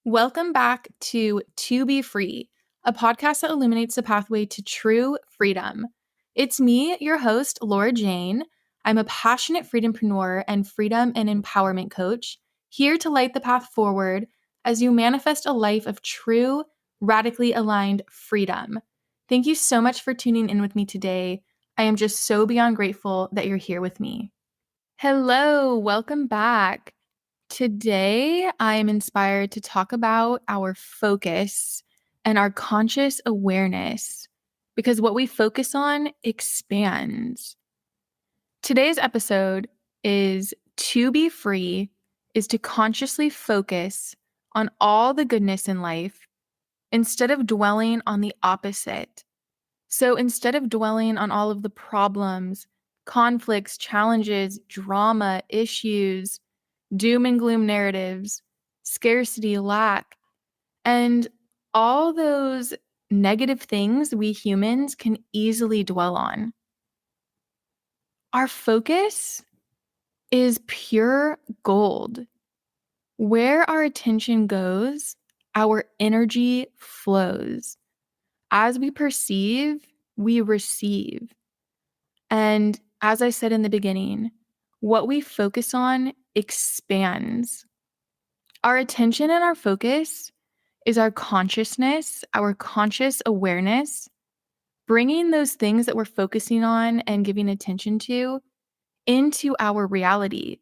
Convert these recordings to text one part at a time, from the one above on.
Welcome back To Be Free, a podcast that illuminates the pathway to true freedom. It's me, your host, Laura Jane. I'm a passionate freedompreneur and freedom and empowerment coach, here to light the path forward as you manifest a life of true, radically aligned freedom. Thank you so much for tuning in with me today. I am just so beyond grateful that you're here with me. Hello, welcome back. Today, I am inspired to talk about our focus and our conscious awareness because what we focus on expands. Today's episode is to be free, is to consciously focus on all the goodness in life instead of dwelling on the opposite. So instead of dwelling on all of the problems, conflicts, challenges, drama, issues, doom and gloom narratives, scarcity, lack, and all those negative things we humans can easily dwell on. Our focus is pure gold. Where our attention goes, our energy flows. As we perceive, we receive. And as I said in the beginning, what we focus on expands. Our attention and our focus is our consciousness, our conscious awareness, bringing those things that we're focusing on and giving attention to into our reality.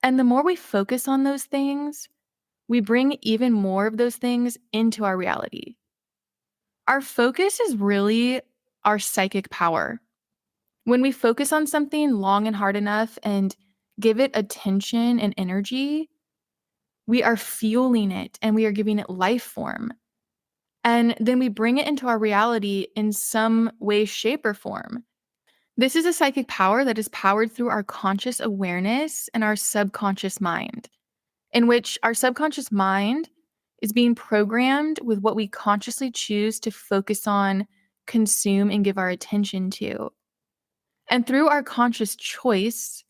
And the more we focus on those things, we bring even more of those things into our reality. Our focus is really our psychic power. When we focus on something long and hard enough and give it attention and energy, we are fueling it and we are giving it life form. And then we bring it into our reality in some way, shape, or form. This is a psychic power that is powered through our conscious awareness and our subconscious mind, in which our subconscious mind is being programmed with what we consciously choose to focus on, consume, and give our attention to. And through our conscious choice,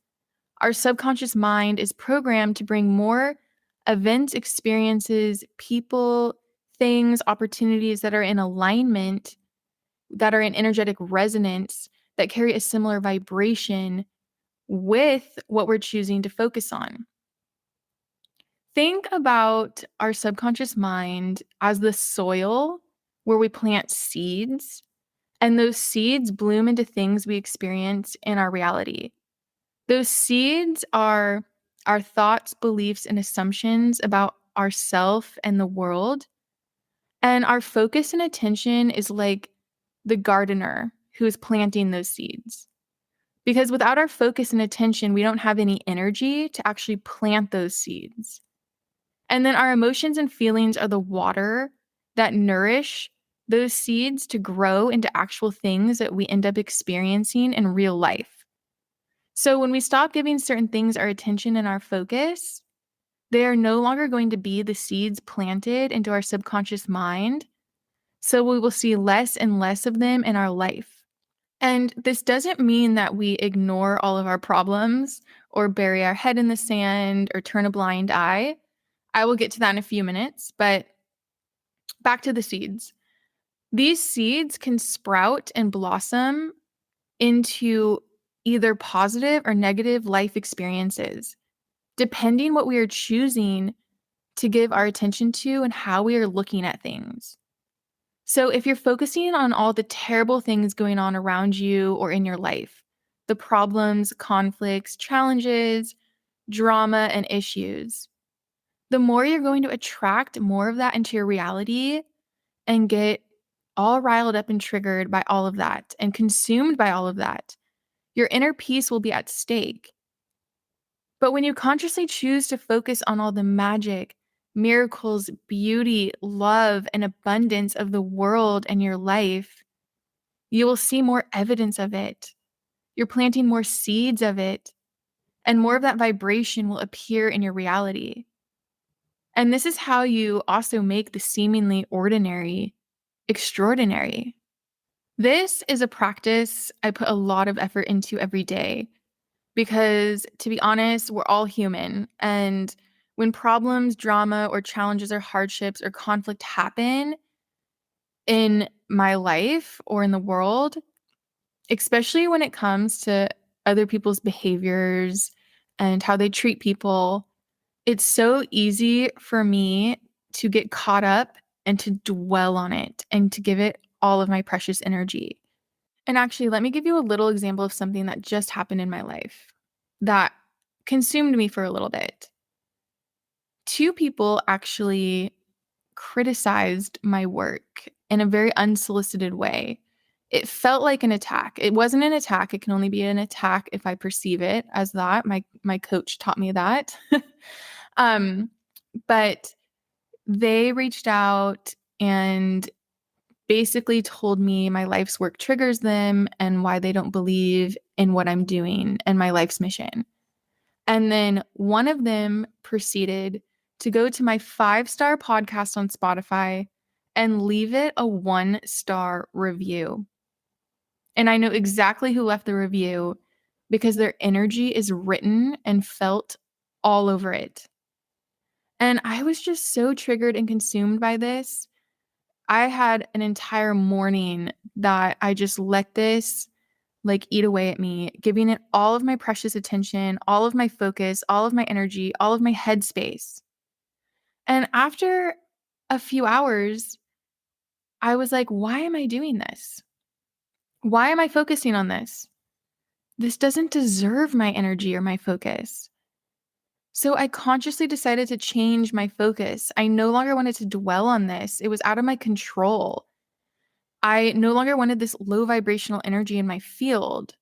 our subconscious mind is programmed to bring more events, experiences, people, things, opportunities that are in alignment, that are in energetic resonance, that carry a similar vibration with what we're choosing to focus on. Think about our subconscious mind as the soil where we plant seeds, and those seeds bloom into things we experience in our reality. Those seeds are our thoughts, beliefs, and assumptions about ourself and the world. And our focus and attention is like the gardener who is planting those seeds. Because without our focus and attention, we don't have any energy to actually plant those seeds. And then our emotions and feelings are the water that nourish those seeds to grow into actual things that we end up experiencing in real life. So when we stop giving certain things our attention and our focus, they are no longer going to be the seeds planted into our subconscious mind. So we will see less and less of them in our life. And this doesn't mean that we ignore all of our problems or bury our head in the sand or turn a blind eye. I will get to that in a few minutes, but back to the seeds. These seeds can sprout and blossom into either positive or negative life experiences, depending what we are choosing to give our attention to and how we are looking at things. So if you're focusing on all the terrible things going on around you or in your life, the problems, conflicts, challenges, drama, and issues, the more you're going to attract more of that into your reality and get all riled up and triggered by all of that and consumed by all of that. Your inner peace will be at stake. But when you consciously choose to focus on all the magic, miracles, beauty, love, and abundance of the world and your life, you will see more evidence of it. You're planting more seeds of it, and more of that vibration will appear in your reality. And this is how you also make the seemingly ordinary extraordinary. This is a practice I put a lot of effort into every day because, to be honest, we're all human and When problems, drama, or challenges or hardships or conflict happen in my life or in the world, especially when it comes to other people's behaviors and how they treat people, it's so easy for me to get caught up and to dwell on it and to give it all of my precious energy. And actually, let me give you a little example of something that just happened in my life that consumed me for a little bit. Two people actually criticized my work in a very unsolicited way. It felt like an attack. It wasn't an attack. It can only be an attack if I perceive it as that. My coach taught me that. um, but they reached out and basically told me my life's work triggers them and why they don't believe in what I'm doing and my life's mission. And then one of them proceeded to go to my 5-star podcast on Spotify and leave it a 1-star review. And I know exactly who left the review because their energy is written and felt all over it. And I was just so triggered and consumed by this. I had an entire morning that I just let this like eat away at me, giving it all of my precious attention, all of my focus, all of my energy, all of my headspace. And after a few hours, I was like, why am I doing this? Why am I focusing on this? This doesn't deserve my energy or my focus. So I consciously decided to change my focus. I no longer wanted to dwell on this. It was out of my control. I no longer wanted this low vibrational energy in my field.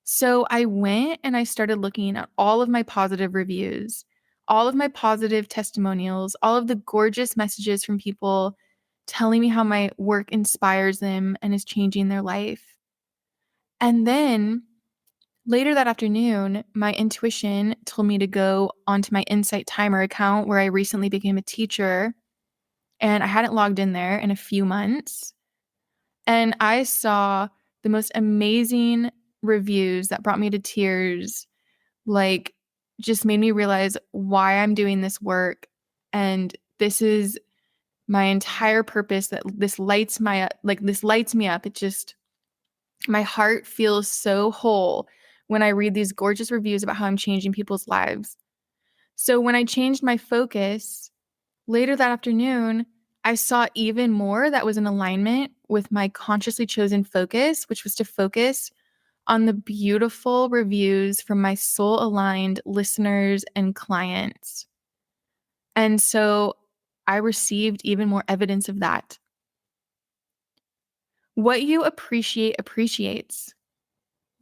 So I went and I started looking at all of my positive reviews, all of my positive testimonials, all of the gorgeous messages from people telling me how my work inspires them and is changing their life. And then later that afternoon, my intuition told me to go onto my Insight Timer account where I recently became a teacher, and I hadn't logged in there in a few months. And I saw the most amazing reviews that brought me to tears, like just made me realize why I'm doing this work. And this is my entire purpose, that this lights me up. It just, my heart feels so whole when I read these gorgeous reviews about how I'm changing people's lives. So when I changed my focus later that afternoon, I saw even more that was in alignment with my consciously chosen focus, which was to focus on the beautiful reviews from my soul aligned listeners and clients. And so I received even more evidence of that. What you appreciate appreciates.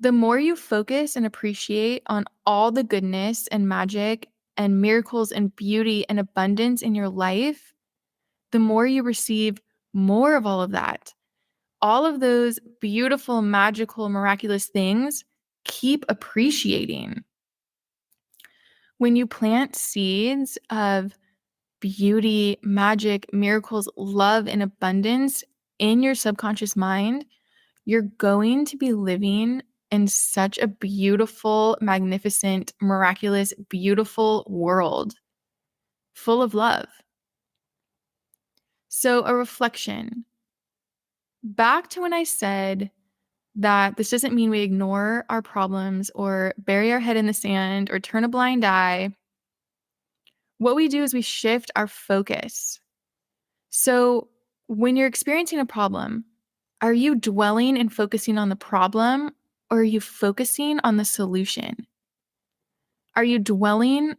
The more you focus and appreciate on all the goodness and magic and miracles and beauty and abundance in your life, the more you receive more of all of that. All of those beautiful, magical, miraculous things keep appreciating. When you plant seeds of beauty, magic, miracles, love, and abundance in your subconscious mind, you're going to be living in such a beautiful, magnificent, miraculous, beautiful world full of love. So, a reflection back to when I said that this doesn't mean we ignore our problems or bury our head in the sand or turn a blind eye. What we do is we shift our focus. So, when you're experiencing a problem, are you dwelling and focusing on the problem, or are you focusing on the solution? Are you dwelling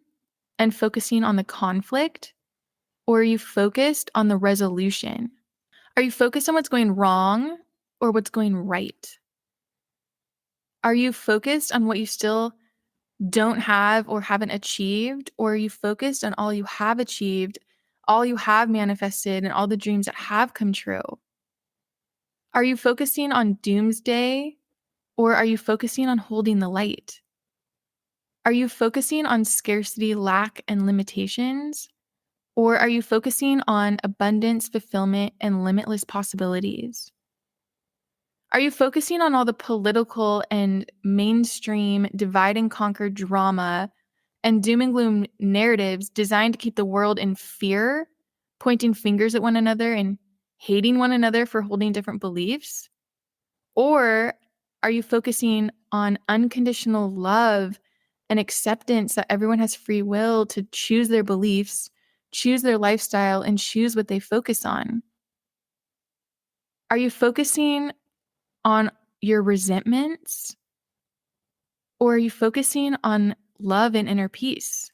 and focusing on the conflict, or are you focused on the resolution? Are you focused on what's going wrong or what's going right? Are you focused on what you still don't have or haven't achieved, or are you focused on all you have achieved, all you have manifested, and all the dreams that have come true? Are you focusing on doomsday, or are you focusing on holding the light? Are you focusing on scarcity, lack, and limitations, or are you focusing on abundance, fulfillment, and limitless possibilities? Are you focusing on all the political and mainstream divide and conquer drama and doom and gloom narratives designed to keep the world in fear, pointing fingers at one another and hating one another for holding different beliefs? Or are you focusing on unconditional love and acceptance that everyone has free will to choose their beliefs, choose their lifestyle, and choose what they focus on? Are you focusing on your resentments, or are you focusing on love and inner peace?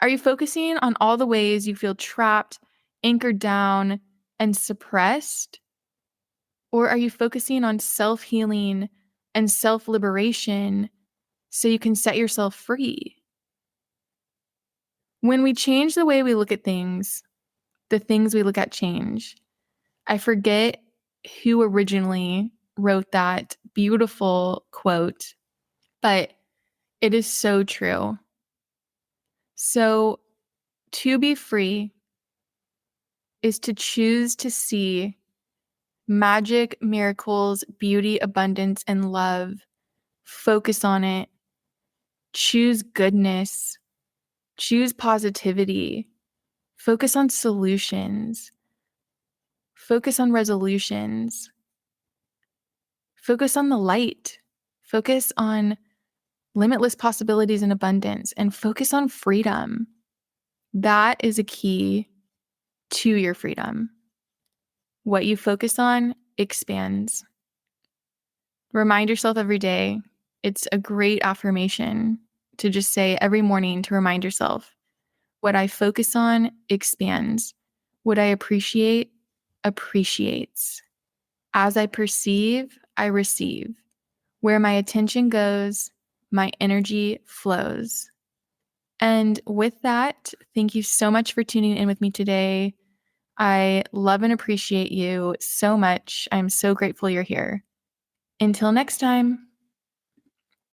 Are you focusing on all the ways you feel trapped, anchored down, and suppressed? Or are you focusing on self-healing and self-liberation so you can set yourself free? When we change the way we look at things, the things we look at change. I forget who originally wrote that beautiful quote, but it is so true. So, to be free is to choose to see magic, miracles, beauty, abundance, and love. Focus on it. Choose goodness. Choose positivity. Focus on solutions. Focus on resolutions. Focus on the light. Focus on limitless possibilities and abundance, and focus on freedom. That is a key to your freedom. What you focus on expands. Remind yourself every day. It's a great affirmation to just say every morning to remind yourself, what I focus on expands. What I appreciate appreciates. As I perceive, I receive. Where my attention goes, my energy flows. And with that, thank you so much for tuning in with me today. I love and appreciate you so much. I'm so grateful you're here. Until next time.